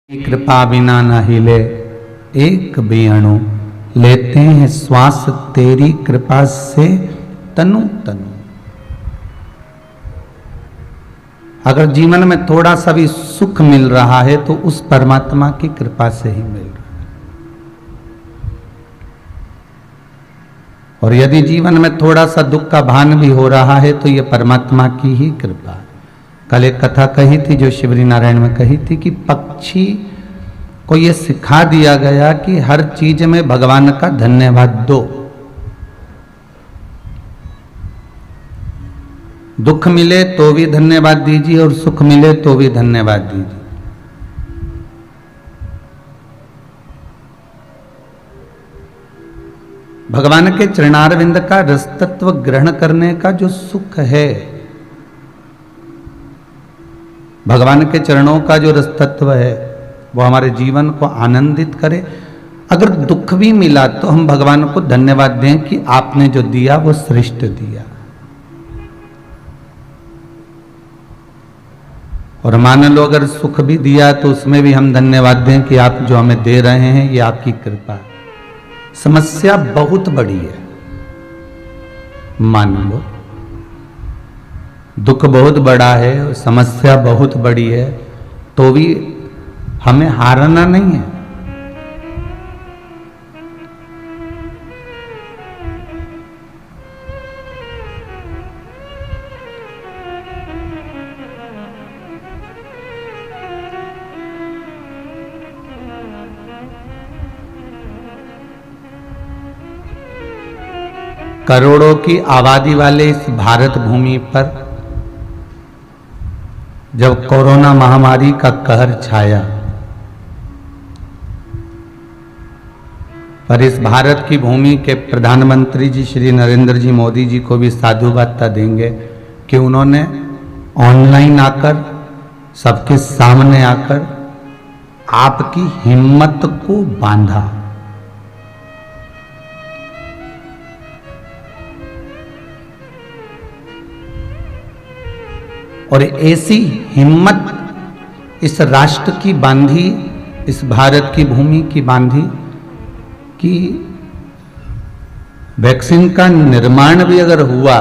कृपा बिना न हिले एक भी अणु, लेते हैं श्वास तेरी कृपा से तनु तनु। अगर जीवन में थोड़ा सा भी सुख मिल रहा है तो उस परमात्मा की कृपा से ही मिल रहा है। और यदि जीवन में थोड़ा सा दुख का भान भी हो रहा है तो यह परमात्मा की ही कृपा है। कल एक कथा कही थी जो शिवरी नारायण में कही थी कि पक्षी को यह सिखा दिया गया कि हर चीज में भगवान का धन्यवाद दो। दुख मिले तो भी धन्यवाद दीजिए और सुख मिले तो भी धन्यवाद दीजिए। भगवान के चरणारविंद का रसतत्व ग्रहण करने का जो सुख है, भगवान के चरणों का जो रसतत्व है वो हमारे जीवन को आनंदित करे। अगर दुख भी मिला तो हम भगवान को धन्यवाद दें कि आपने जो दिया वो श्रेष्ठ दिया। और मान लो अगर सुख भी दिया तो उसमें भी हम धन्यवाद दें कि आप जो हमें दे रहे हैं ये आपकी कृपा है। समस्या बहुत बड़ी है, मान लो दुख बहुत बड़ा है, समस्या बहुत बड़ी है, तो भी हमें हारना नहीं है। करोड़ों की आबादी वाले इस भारत भूमि पर जब कोरोना महामारी का कहर छाया, पर इस भारत की भूमि के प्रधानमंत्री जी श्री नरेंद्र जी मोदी जी को भी साधुवाद देंगे कि उन्होंने ऑनलाइन आकर, सबके सामने आकर आपकी हिम्मत को बांधा। और ऐसी हिम्मत इस राष्ट्र की बांधी, इस भारत की भूमि की बांधी कि वैक्सीन का निर्माण भी अगर हुआ,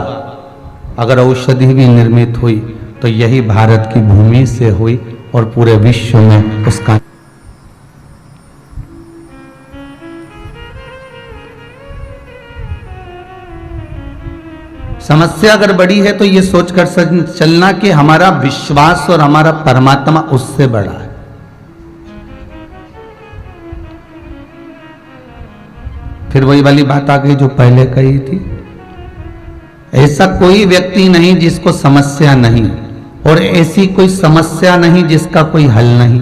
अगर औषधि भी निर्मित हुई तो यही भारत की भूमि से हुई और पूरे विश्व में उसका समस्या अगर बड़ी है तो ये सोचकर चलना कि हमारा विश्वास और हमारा परमात्मा उससे बड़ा है। फिर वही वाली बात आ गई जो पहले कही थी, ऐसा कोई व्यक्ति नहीं जिसको समस्या नहीं, और ऐसी कोई समस्या नहीं जिसका कोई हल नहीं।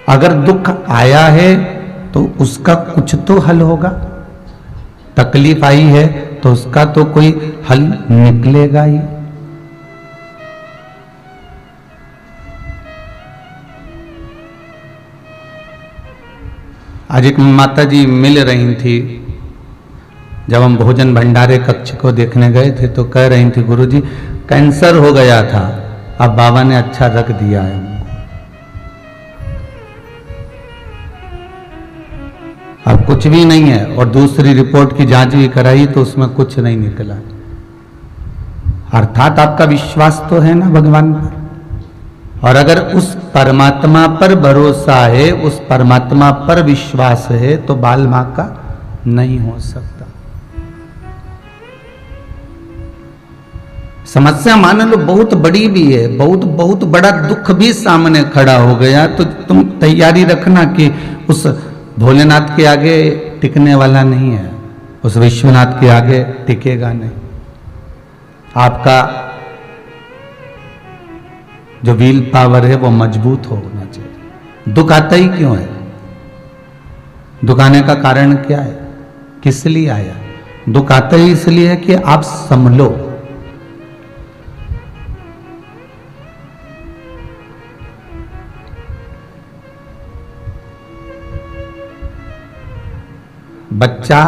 अगर दुख आया है तो उसका कुछ तो हल होगा, तकलीफ आई है तो उसका तो कोई हल निकलेगा ही। आज एक माता जी मिल रही थी, जब हम भोजन भंडारे कक्ष को देखने गए थे तो कह रही थी, गुरुजी कैंसर हो गया था, अब बाबा ने अच्छा रख दिया है। अब कुछ भी नहीं है, और दूसरी रिपोर्ट की जांच भी कराई तो उसमें कुछ नहीं निकला। अर्थात आपका विश्वास तो है ना भगवान पर, और अगर उस परमात्मा पर भरोसा है, उस परमात्मा पर विश्वास है तो बाल मां का नहीं हो सकता। समस्या मान लो बहुत बड़ी भी है, बहुत बड़ा दुख भी सामने खड़ा हो गया तो तुम तैयारी रखना कि उस भोलेनाथ के आगे टिकने वाला नहीं है, उस विश्वनाथ के आगे टिकेगा नहीं। आपका जो व्हील पावर है वो मजबूत होना चाहिए। दुख आता ही क्यों है? दुख आने का कारण क्या है? किस लिए आया? दुख आता ही इसलिए है कि आप संभलो। बच्चा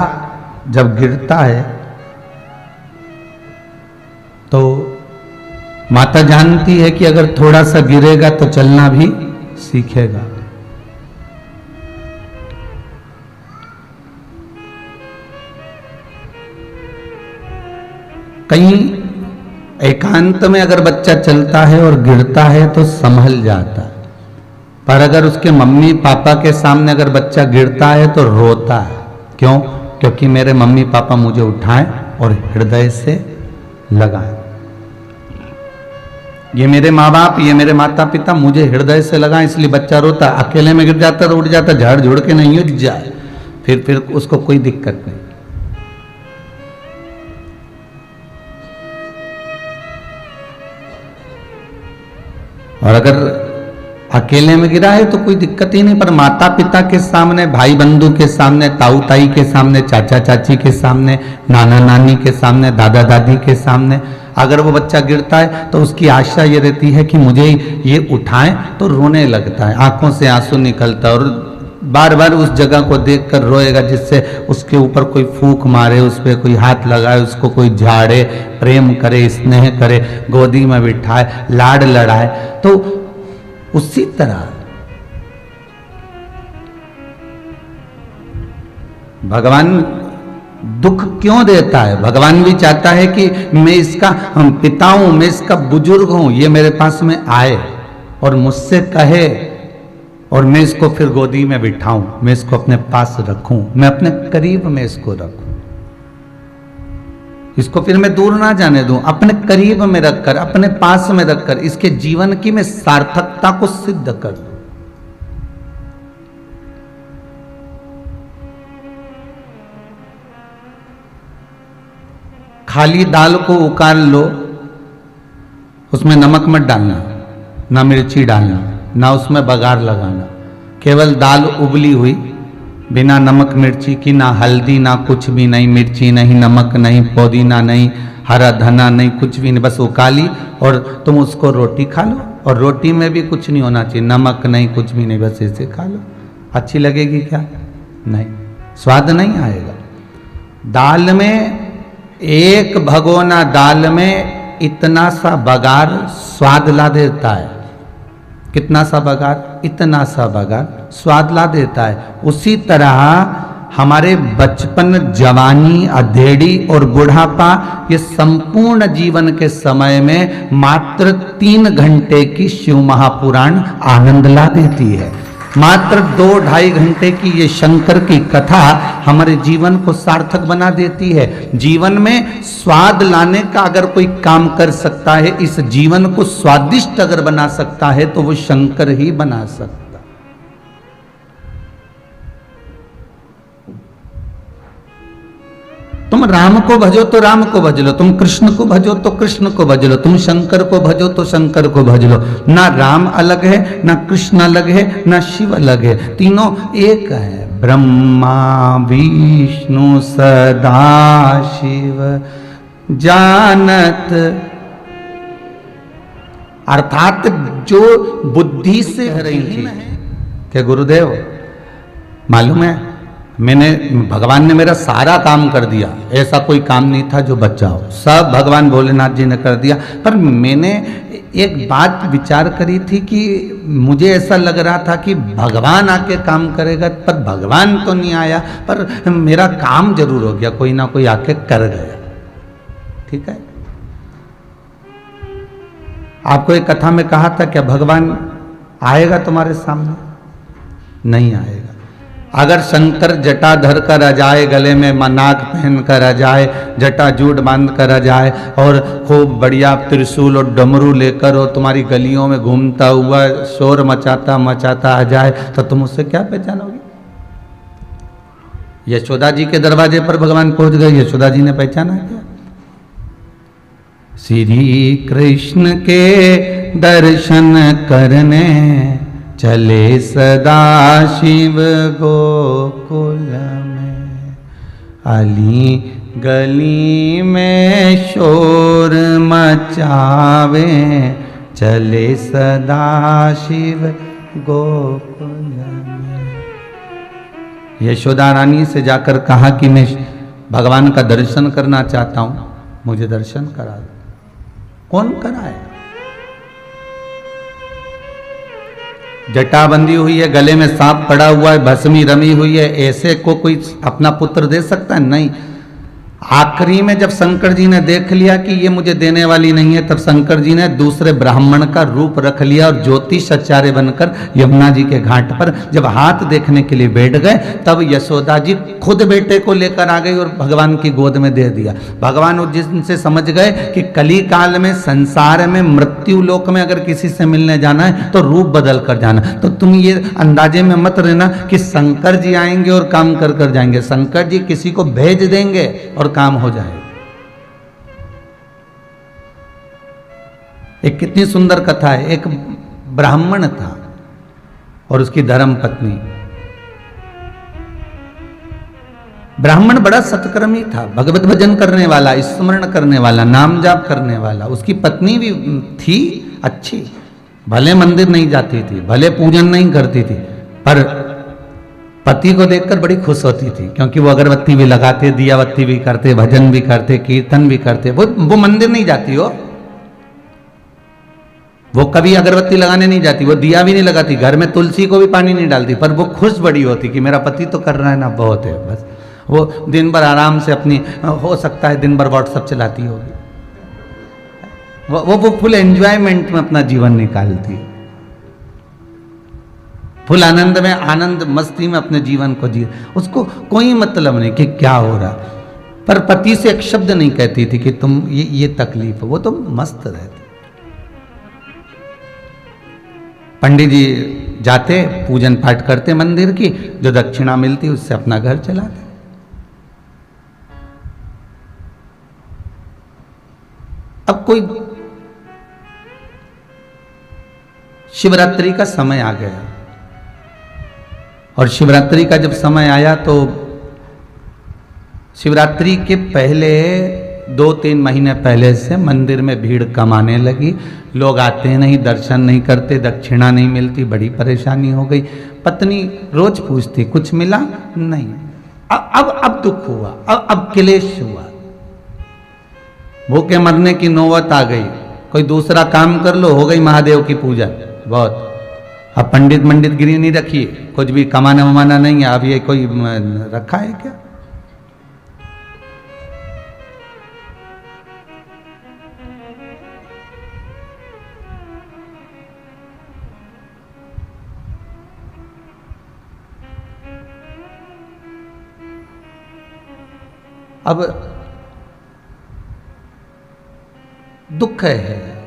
जब गिरता है तो माता जानती है कि अगर थोड़ा सा गिरेगा तो चलना भी सीखेगा। कहीं एकांत में अगर बच्चा चलता है और गिरता है तो संभल जाता है, पर अगर उसके मम्मी पापा के सामने अगर बच्चा गिरता है तो रोता है। क्यों? क्योंकि मेरे मम्मी पापा मुझे उठाएं और हृदय से लगाएं। ये मेरे माँ बाप, ये मेरे माता पिता मुझे हृदय से लगाएं, इसलिए बच्चा रोता। अकेले में गिर जाता तो उठ जाता, झाड़ झुड़ के नहीं उठ जाए, फिर उसको कोई दिक्कत नहीं। और अगर अकेले में गिरा है तो कोई दिक्कत ही नहीं, पर माता पिता के सामने, भाई बंधु के सामने, ताऊ ताई के सामने, चाचा चाची के सामने, नाना नानी के सामने, दादा दादी के सामने अगर वो बच्चा गिरता है तो उसकी आशा ये रहती है कि मुझे ये उठाएं, तो रोने लगता है, आंखों से आंसू निकलता है और बार बार उस जगह को देखकर रोएगा जिससे उसके ऊपर कोई फूंक मारे, उस पर कोई हाथ लगाए, उसको कोई झाड़े, प्रेम करे, स्नेह करे, गोदी में बिठाए, लाड लड़ाए। तो उसी तरह भगवान दुख क्यों देता है? भगवान भी चाहता है कि मैं इसका पिता हूं, मैं इसका बुजुर्ग हूं, ये मेरे पास में आए और मुझसे कहे और मैं इसको फिर गोदी में बिठाऊं, मैं इसको अपने पास रखूं, मैं अपने करीब में इसको रखूं, इसको फिर मैं दूर ना जाने दूं, अपने करीब में रखकर, अपने पास में रखकर इसके जीवन की मैं सार्थकता को सिद्ध कर दूं। खाली दाल को उकार लो, उसमें नमक मत डालना, ना मिर्ची डालना, ना उसमें बघार लगाना, केवल दाल उबली हुई बिना नमक मिर्ची की, ना हल्दी, ना कुछ भी नहीं, मिर्ची नहीं, नमक नहीं, पुदीना नहीं, हरा धना नहीं, कुछ भी नहीं, बस उकाली और तुम उसको रोटी खा लो। और रोटी में भी कुछ नहीं होना चाहिए, नमक नहीं, कुछ भी नहीं, बस ऐसे खा लो। अच्छी लगेगी क्या? नहीं, स्वाद नहीं आएगा। दाल में, एक भगोना दाल में इतना सा बघार स्वाद ला देता है। कितना सा बघार? इतना सा बघार स्वाद ला देता है। उसी तरह हमारे बचपन, जवानी, अधेड़ी और बुढ़ापा, ये संपूर्ण जीवन के समय में मात्र 3 घंटे की शिव महापुराण आनंद ला देती है। मात्र 2-2.5 घंटे की ये शंकर की कथा हमारे जीवन को सार्थक बना देती है। जीवन में स्वाद लाने का अगर कोई काम कर सकता है, इस जीवन को स्वादिष्ट अगर बना सकता है, तो वो शंकर ही बना सकता। तुम राम को भजो तो राम को भज लो, तुम कृष्ण को भजो तो कृष्ण को भज लो, तुम शंकर को भजो तो शंकर को भज लो। ना राम अलग है, ना कृष्ण अलग है, ना शिव अलग है, तीनों एक है। ब्रह्मा विष्णु सदा शिव जानत, अर्थात जो बुद्धि से रही थी। क्या गुरुदेव मालूम है, भगवान ने मेरा सारा काम कर दिया, ऐसा कोई काम नहीं था जो बचा हो, सब भगवान भोलेनाथ जी ने कर दिया। पर मैंने एक बात विचार करी थी कि मुझे ऐसा लग रहा था कि भगवान आके काम करेगा, पर भगवान तो नहीं आया, पर मेरा काम जरूर हो गया, कोई ना कोई आके कर गया। ठीक है, आपको एक कथा में कहा था, क्या भगवान आएगा तुम्हारे सामने? नहीं आएगा। अगर शंकर जटा धर कर आ जाए, गले में नाग पहन कर आ जाए, जटा जूट बांध कर आ जाए और खूब बढ़िया त्रिशूल और डमरू लेकर और तुम्हारी गलियों में घूमता हुआ शोर मचाता मचाता आ जाए, तो तुम उससे क्या पहचानोगे? यशोदा जी के दरवाजे पर भगवान पहुंच गए, यशोदा जी ने पहचाना क्या? श्री कृष्ण के दर्शन करने चले सदा शिव गोकुल में, अली गली में शोर मचावे, चले सदा शिव गोकुल में। यशोदा रानी से जाकर कहा कि मैं भगवान का दर्शन करना चाहता हूं, मुझे दर्शन करा दो। कौन कराएगा? जटा बंधी हुई है, गले में सांप पड़ा हुआ है, भस्मी रमी हुई है, ऐसे को कोई अपना पुत्र दे सकता है? नहीं। आखिरी में जब शंकर जी ने देख लिया कि ये मुझे देने वाली नहीं है, तब शंकर जी ने दूसरे ब्राह्मण का रूप रख लिया और ज्योतिष आचार्य बनकर यमुना जी के घाट पर जब हाथ देखने के लिए बैठ गए, तब यशोदा जी खुद बेटे को लेकर आ गई और भगवान की गोद में दे दिया। भगवान उस जिनसे समझ गए कि कली काल में संसार में मृत्यु लोक में अगर किसी से मिलने जाना है तो रूप बदल कर जाना। तो तुम ये अंदाजे में मत रहना कि शंकर जी आएंगे और काम कर कर जाएंगे। शंकर जी किसी को भेज देंगे और काम हो जाए। एक कितनी सुंदर कथा है। एक ब्राह्मण था और उसकी धर्म पत्नी। ब्राह्मण बड़ा सत्कर्मी था, भगवत भजन करने वाला, स्मरण करने वाला, नाम जाप करने वाला। उसकी पत्नी भी थी अच्छी, भले मंदिर नहीं जाती थी, भले पूजन नहीं करती थी, पर पति को देखकर बड़ी खुश होती थी, क्योंकि वो अगरबत्ती भी लगाते, दिया बत्ती भी करते, भजन भी करते, कीर्तन भी करते। वो मंदिर नहीं जाती हो, वो कभी अगरबत्ती लगाने नहीं जाती, वो दिया भी नहीं लगाती, घर में तुलसी को भी पानी नहीं डालती, पर वो खुश बड़ी होती कि मेरा पति तो कर रहा है ना, बहुत है। बस वो दिन भर आराम से अपनी, हो सकता है दिन भर व्हाट्सएप चलाती होगी, वो फुल एंजॉयमेंट में अपना जीवन निकालती है, फुल आनंद में, आनंद मस्ती में अपने जीवन को जी। उसको कोई मतलब नहीं कि क्या हो रहा, पर पति से एक शब्द नहीं कहती थी कि तुम ये तकलीफ, वो तो मस्त रहती। पंडित जी जाते, पूजन पाठ करते मंदिर की, जो दक्षिणा मिलती उससे अपना घर चलाते। अब कोई शिवरात्रि का समय आ गया, और शिवरात्रि का जब समय आया तो शिवरात्रि के पहले 2-3 महीने पहले से मंदिर में भीड़ कम आने लगी। लोग आते नहीं, दर्शन नहीं करते, दक्षिणा नहीं मिलती, बड़ी परेशानी हो गई। पत्नी रोज पूछती, कुछ मिला नहीं। अब दुख हुआ, अब क्लेश हुआ, भूखे मरने की नौबत आ गई। कोई दूसरा काम कर लो, हो गई महादेव की पूजा बहुत। अब पंडित गिरी नहीं रखी, कुछ भी कमाना वमाना नहीं है, अब ये कोई रखा है क्या? अब दुख है।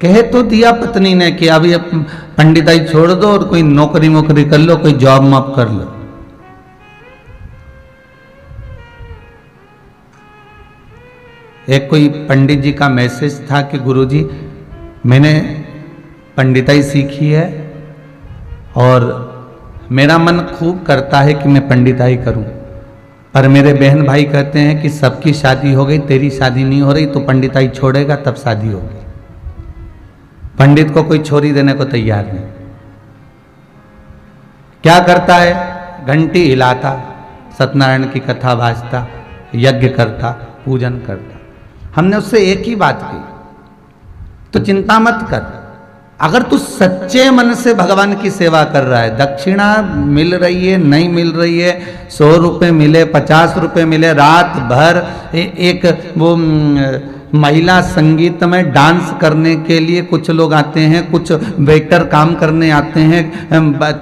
कह तो दिया पत्नी ने कि अभी पंडिताई छोड़ दो और कोई नौकरी वोकरी कर लो, कोई जॉब मॉब कर लो। एक कोई पंडित जी का मैसेज था कि गुरुजी मैंने पंडिताई सीखी है और मेरा मन खूब करता है कि मैं पंडिताई करूं, पर मेरे बहन भाई कहते हैं कि सबकी शादी हो गई, तेरी शादी नहीं हो रही, तो पंडिताई छोड़ेगा तब शादी होगी। पंडित को कोई छोरी देने को तैयार नहीं। क्या करता है? घंटी हिलाता, सत्यनारायण की कथा वाचता, यज्ञ करता, पूजन करता। हमने उससे एक ही बात की, तो चिंता मत कर, अगर तू सच्चे मन से भगवान की सेवा कर रहा है, दक्षिणा मिल रही है नहीं मिल रही है, 100 रुपये मिले, 50 रुपये मिले, रात भर एक वो महिला संगीत में डांस करने के लिए कुछ लोग आते हैं, कुछ वेटर काम करने आते हैं,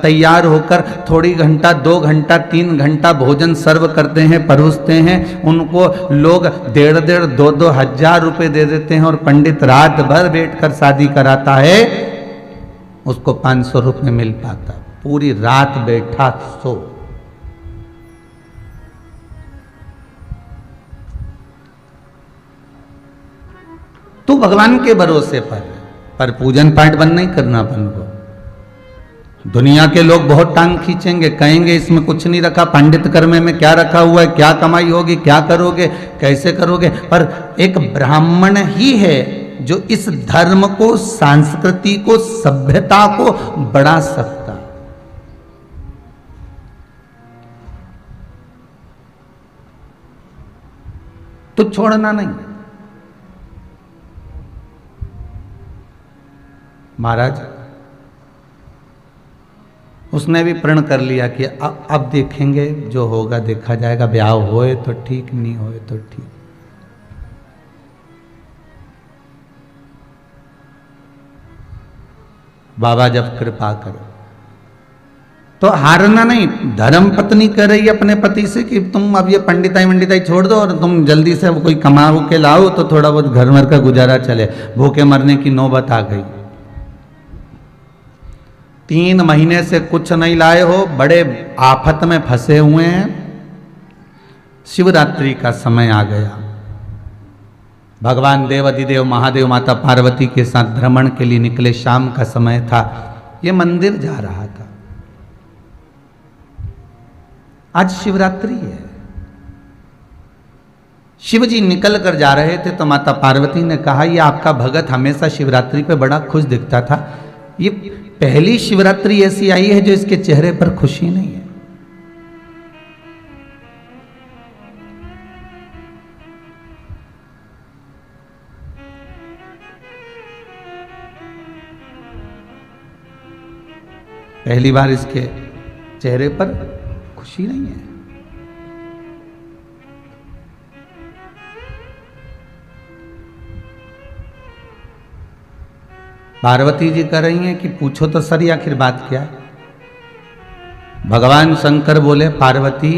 तैयार होकर थोड़ी घंटा, 2 घंटा, 3 घंटा भोजन सर्व करते हैं, परोसते हैं। उनको लोग 1.5 2 हज़ार रुपये दे देते हैं, और पंडित रात भर बैठकर शादी कराता है, उसको 500 रुपये मिल पाता। पूरी रात बैठा सो। तू भगवान के भरोसे पर पूजन पाठ बंद नहीं करना अपन को। दुनिया के लोग बहुत टांग खींचेंगे, कहेंगे इसमें कुछ नहीं रखा, पंडित कर्मे में क्या रखा हुआ है, क्या कमाई होगी, क्या करोगे, कैसे करोगे। पर एक ब्राह्मण ही है जो इस धर्म को, संस्कृति को, सभ्यता को बढ़ा सकता। तो छोड़ना नहीं। महाराज उसने भी प्रण कर लिया कि अब देखेंगे, जो होगा देखा जाएगा, ब्याह होए तो ठीक, नहीं होए तो ठीक। बाबा जब कृपा करो तो हारना नहीं। धर्म पत्नी कह रही है अपने पति से कि तुम अब ये पंडिताई वंडिताई छोड़ दो और तुम जल्दी से कोई कमा के लाओ तो थोड़ा बहुत घर भर का गुजारा चले, भूखे मरने की नौबत आ गई। 3 महीने से कुछ नहीं लाए हो, बड़े आफत में फंसे हुए हैं। शिवरात्रि का समय आ गया, भगवान देवाधिदेव महादेव माता पार्वती के साथ भ्रमण के लिए निकले, शाम का समय था, ये मंदिर जा रहा था। आज शिवरात्रि है, शिव जी निकल कर जा रहे थे तो माता पार्वती ने कहा, ये आपका भगत हमेशा शिवरात्रि पे बड़ा खुश दिखता था, ये पहली शिवरात्रि ऐसी आई है जो इसके चेहरे पर खुशी नहीं है। पहली बार इसके चेहरे पर खुशी नहीं है। पार्वती जी कह रही हैं कि पूछो तो सर आखिर बात क्या है। भगवान शंकर बोले, पार्वती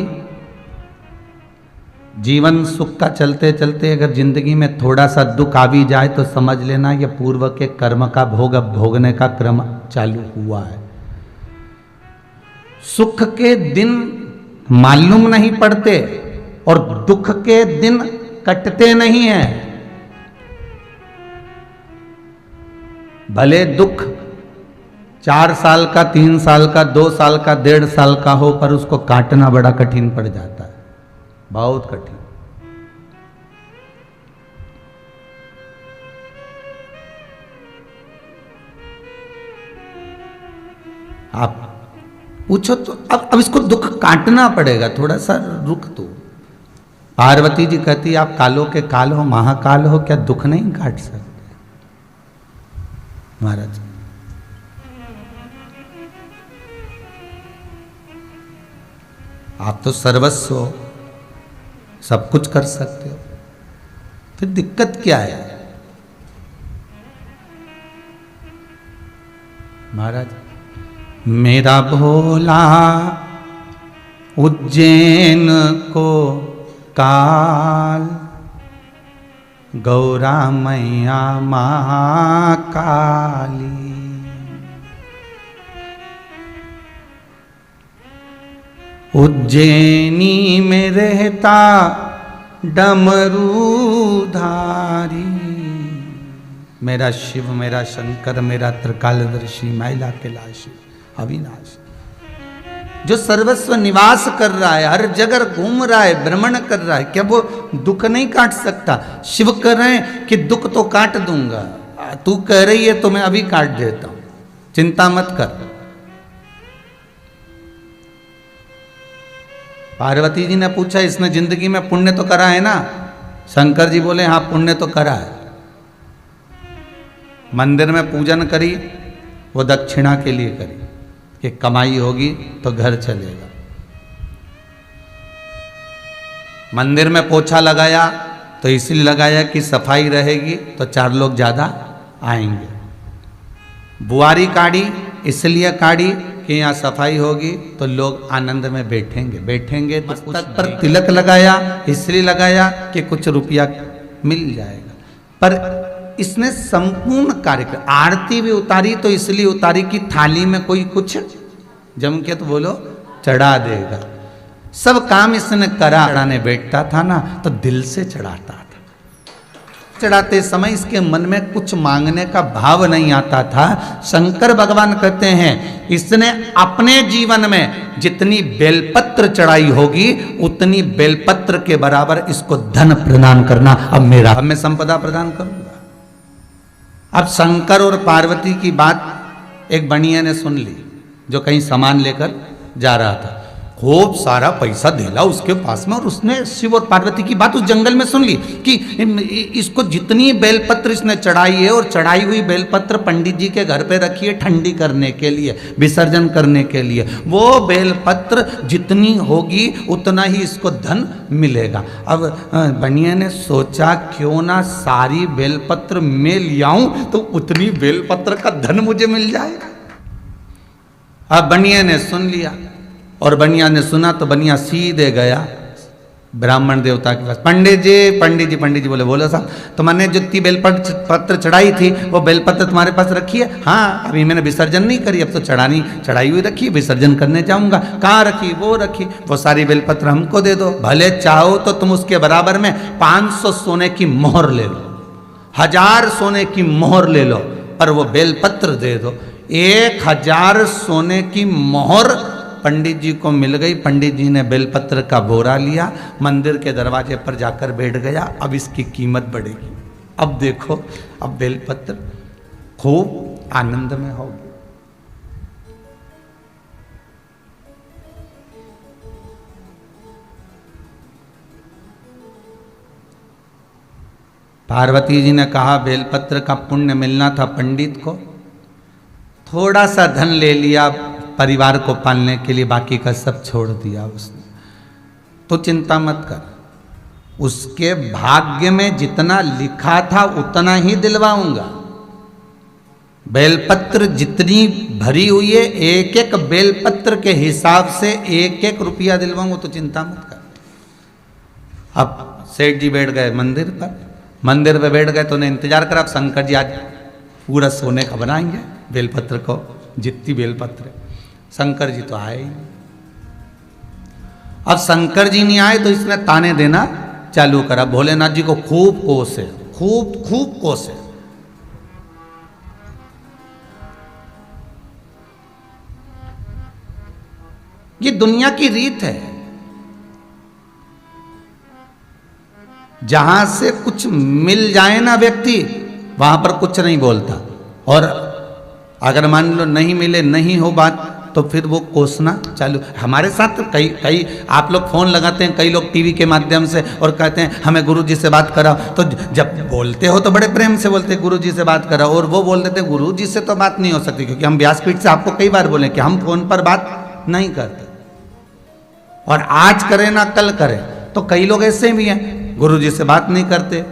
जीवन सुख का चलते चलते अगर जिंदगी में थोड़ा सा दुख आ भी जाए तो समझ लेना यह पूर्व के कर्म का भोग अब भोगने का क्रम चालू हुआ है। सुख के दिन मालूम नहीं पड़ते और दुख के दिन कटते नहीं हैं। भले दुख 4 साल का, 3 साल का, 2 साल का, 1.5 साल का हो, पर उसको काटना बड़ा कठिन पड़ जाता है, बहुत कठिन। आप पूछो तो अब इसको दुख काटना पड़ेगा, थोड़ा सा रुक दो। पार्वती जी कहती, आप कालों के काल हो, महाकाल हो, क्या दुख नहीं काट सकते? महाराज आप तो सर्वस्व हो, सब कुछ कर सकते हो, फिर दिक्कत क्या है? महाराज, मेरा भोला उज्जैन को काल, गौरा मैया महाकाली, उज्जैनी में रहता डमरूधारी, मेरा शिव, मेरा शंकर, मेरा त्रिकालदर्शी, मैला कैलाशी, अविनाशी, जो सर्वस्व निवास कर रहा है, हर जगह घूम रहा है, भ्रमण कर रहा है, क्या वो दुख नहीं काट सकता? शिव कह रहे हैं कि दुख तो काट दूंगा, तू कह रही है तो मैं अभी काट देता हूं, चिंता मत कर। पार्वती जी ने पूछा, इसने जिंदगी में पुण्य तो करा है ना? शंकर जी बोले, हाँ पुण्य तो करा है। मंदिर में पूजन करी, वो दक्षिणा के लिए करी कि कमाई होगी तो घर चलेगा। मंदिर में पोछा लगाया तो इसलिए लगाया कि सफाई रहेगी तो 4 लोग ज्यादा आएंगे। बुआरी काढ़ी इसलिए काढ़ी कि यहाँ सफाई होगी तो लोग आनंद में बैठेंगे तो मस्तक पर तिलक लगाया इसलिए लगाया कि कुछ रुपया मिल जाएगा। पर इसने संपूर्ण कार्य कर, आरती भी उतारी तो इसलिए उतारी कि थाली में कोई कुछ जम के तो बोलो चढ़ा देगा। सब काम इसने करा। चढ़ाने बैठता था ना तो दिल से चढ़ाता था। चढ़ाते समय इसके मन में कुछ मांगने का भाव नहीं आता था। शंकर भगवान कहते हैं, इसने अपने जीवन में जितनी बेलपत्र चढ़ाई होगी उतनी बेलपत्र के बराबर इसको धन प्रदान करना अब मेरा, अब मैं संपदा प्रदान करूंगा। अब शंकर और पार्वती की बात एक बनिया ने सुन ली जो कहीं सामान लेकर जा रहा था। खूब सारा पैसा देला उसके पास में, और उसने शिव और पार्वती की बात उस जंगल में सुन ली कि इसको जितनी बेलपत्र इसने चढ़ाई है, और चढ़ाई हुई बेलपत्र पंडित जी के घर पे रखी है ठंडी करने के लिए, विसर्जन करने के लिए, वो बेलपत्र जितनी होगी उतना ही इसको धन मिलेगा। अब बनिया ने सोचा क्यों ना सारी बेलपत्र मैं ले आऊं तो उतनी बेलपत्र का धन मुझे मिल जाएगा। अब बनिया ने सुन लिया, और बनिया ने सुना तो बनिया सीधे गया ब्राह्मण देवता के पास। पंडित जी बोले, बोलो साहब, तो मैंने जितनी बेलपत्र चढ़ाई थी वो बेलपत्र तुम्हारे पास रखी है? हाँ, अभी मैंने विसर्जन नहीं करी, अब तो चढ़ाई हुई रखी, विसर्जन करने जाऊंगा। कहाँ रखी? वो रखी। वो सारी बेलपत्र हमको दे दो, भले चाहो तो तुम उसके बराबर में 500 सोने की मोहर ले लो, 1000 सोने की मोहर ले लो, पर वो बेलपत्र दे दो। 1000 सोने की मोहर पंडित जी को मिल गई। पंडित जी ने बेलपत्र का बोरा लिया, मंदिर के दरवाजे पर जाकर बैठ गया। अब इसकी कीमत बढ़ेगी। अब देखो, अब बेलपत्र खूब आनंद में होगी। पार्वती जी ने कहा बेलपत्र का पुण्य मिलना था पंडित को, थोड़ा सा धन ले लिया परिवार को पालने के लिए, बाकी का सब छोड़ दिया उसने। तो चिंता मत कर, उसके भाग्य में जितना लिखा था उतना ही दिलवाऊंगा। बेलपत्र जितनी भरी हुई है, एक एक बेलपत्र के हिसाब से 1-1 रुपया दिलवाऊंगा, तो चिंता मत कर। अब सेठ जी बैठ गए मंदिर पर, मंदिर पे बैठ गए तो उन्हें इंतजार करा। अब शंकर जी आज पूरा सोने का बनाएंगे बेलपत्र को, जितनी बेलपत्र। शंकर जी तो आए ही। अब शंकर जी नहीं आए तो इसने ताने देना चालू करा। भोलेनाथ जी को खूब कोसे, खूब कोसे। ये दुनिया की रीत है, जहां से कुछ मिल जाए ना व्यक्ति, वहां पर कुछ नहीं बोलता, और अगर मान लो नहीं मिले, नहीं हो बात, तो फिर वो कोसना चालू। हमारे साथ कई आप लोग फोन लगाते हैं, कई लोग टीवी के माध्यम से, और कहते हैं हमें गुरुजी से बात कराओ। तो जब बोलते हो तो बड़े प्रेम से बोलते हैं गुरुजी से बात कराओ, और वो बोल देते हैं गुरुजी से तो बात नहीं हो सकती, क्योंकि हम व्यासपीठ से आपको कई बार बोले कि हम फोन पर बात नहीं करते, और आज करें ना कल करें। तो कई लोग ऐसे भी हैं, गुरुजी से बात नहीं करते,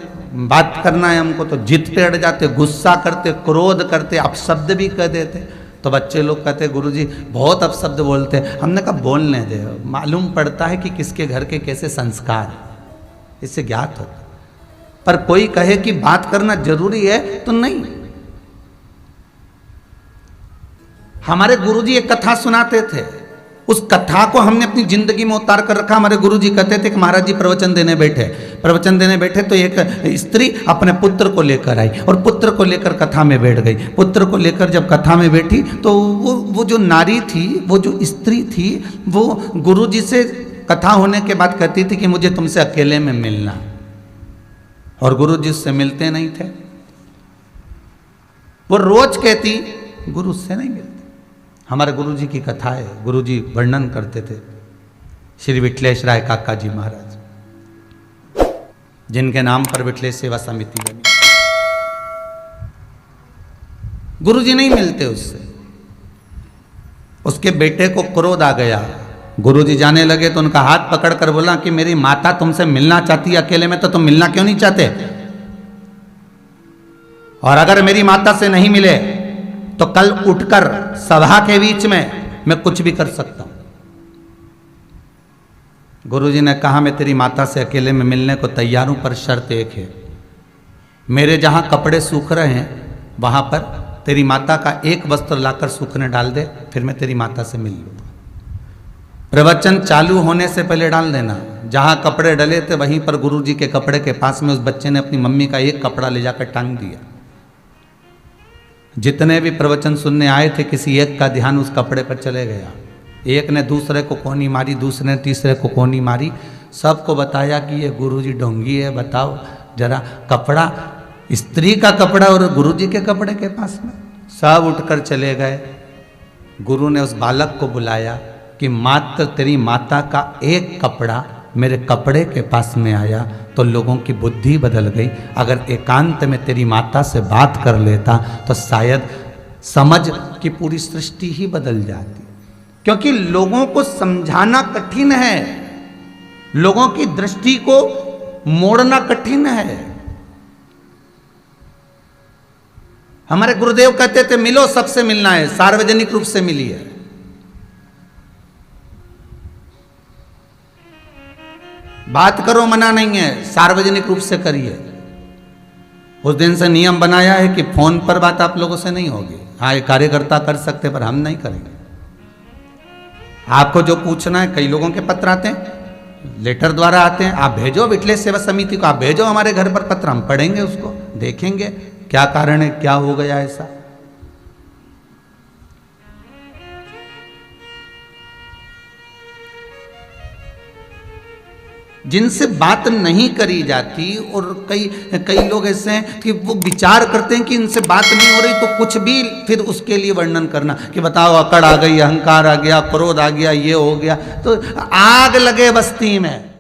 बात करना है हमको तो जिद पे अड़ जाते, गुस्सा करते, क्रोध करते, अपशब्द भी कह देते। तो बच्चे लोग कहते गुरुजी बहुत अपशब्द बोलते हैं। हमने कहा बोलने दे, मालूम पड़ता है कि किसके घर के कैसे संस्कार, इससे ज्ञात होता। पर कोई कहे कि बात करना जरूरी है तो नहीं। हमारे गुरुजी एक कथा सुनाते थे, उस कथा को हमने अपनी जिंदगी में उतार कर रखा। हमारे गुरुजी कहते थे कि महाराज जी प्रवचन देने बैठे तो एक स्त्री अपने पुत्र को लेकर आई, और पुत्र को लेकर कथा में बैठ गई। पुत्र को लेकर जब कथा में बैठी तो वो जो नारी थी, वो जो स्त्री थी, वो गुरुजी से कथा होने के बाद कहती थी कि मुझे तुमसे अकेले में मिलना, और गुरुजी से मिलते नहीं थे। वो रोज कहती गुरु से नहीं मिलते। हमारे गुरुजी की कथा है, गुरुजी वर्णन करते थे, श्री विठलेश राय काका जी महाराज, जिनके नाम पर विठलेश सेवा समिति बनी। गुरुजी नहीं मिलते उससे। उसके बेटे को क्रोध आ गया, गुरुजी जाने लगे तो उनका हाथ पकड़कर बोला कि मेरी माता तुमसे मिलना चाहती है अकेले में, तो तुम मिलना क्यों नहीं चाहते? और अगर मेरी माता से नहीं मिले तो कल उठकर सभा के बीच में मैं कुछ भी कर सकता हूं। गुरुजी ने कहा मैं तेरी माता से अकेले में मिलने को तैयार हूं, पर शर्त एक है, मेरे जहां कपड़े सूख रहे हैं वहां पर तेरी माता का एक वस्त्र लाकर सूखने डाल दे, फिर मैं तेरी माता से मिल लूंगा। प्रवचन चालू होने से पहले डाल देना। जहां कपड़े डले थे वहीं पर गुरुजी के कपड़े के पास में उस बच्चे ने अपनी मम्मी का एक कपड़ा ले जाकर टांग दिया। जितने भी प्रवचन सुनने आए थे, किसी एक का ध्यान उस कपड़े पर चले गया। एक ने दूसरे को कोनी मारी, दूसरे ने तीसरे को कोनी मारी, सबको बताया कि ये गुरुजी ढोंगी है। बताओ जरा, कपड़ा स्त्री का कपड़ा और गुरुजी के कपड़े के पास में। सब उठकर चले गए। गुरु ने उस बालक को बुलाया कि मात्र तेरी माता का एक कपड़ा मेरे कपड़े के पास में आया तो लोगों की बुद्धि बदल गई। अगर एकांत में तेरी माता से बात कर लेता तो शायद समझ की पूरी सृष्टि ही बदल जाती। क्योंकि लोगों को समझाना कठिन है, लोगों की दृष्टि को मोड़ना कठिन है। हमारे गुरुदेव कहते थे मिलो, सबसे मिलना है, सार्वजनिक रूप से मिलिए। बात करो, मना नहीं है, सार्वजनिक रूप से करिए। उस दिन से नियम बनाया है कि फोन पर बात आप लोगों से नहीं होगी। हाँ, एक कार्यकर्ता कर सकते पर हम नहीं करेंगे। आपको जो पूछना है, कई लोगों के पत्र आते हैं, लेटर द्वारा आते हैं, आप भेजो विटलेश सेवा समिति को, आप भेजो हमारे घर पर पत्र, हम पढ़ेंगे उसको, देखेंगे क्या कारण है, क्या हो गया ऐसा। जिनसे बात नहीं करी जाती, और कई लोग ऐसे हैं कि वो विचार करते हैं कि इनसे बात नहीं हो रही तो कुछ भी फिर उसके लिए वर्णन करना कि बताओ अकड़ आ गई, अहंकार आ गया, क्रोध आ गया, ये हो गया, तो आग लगे बस्ती में।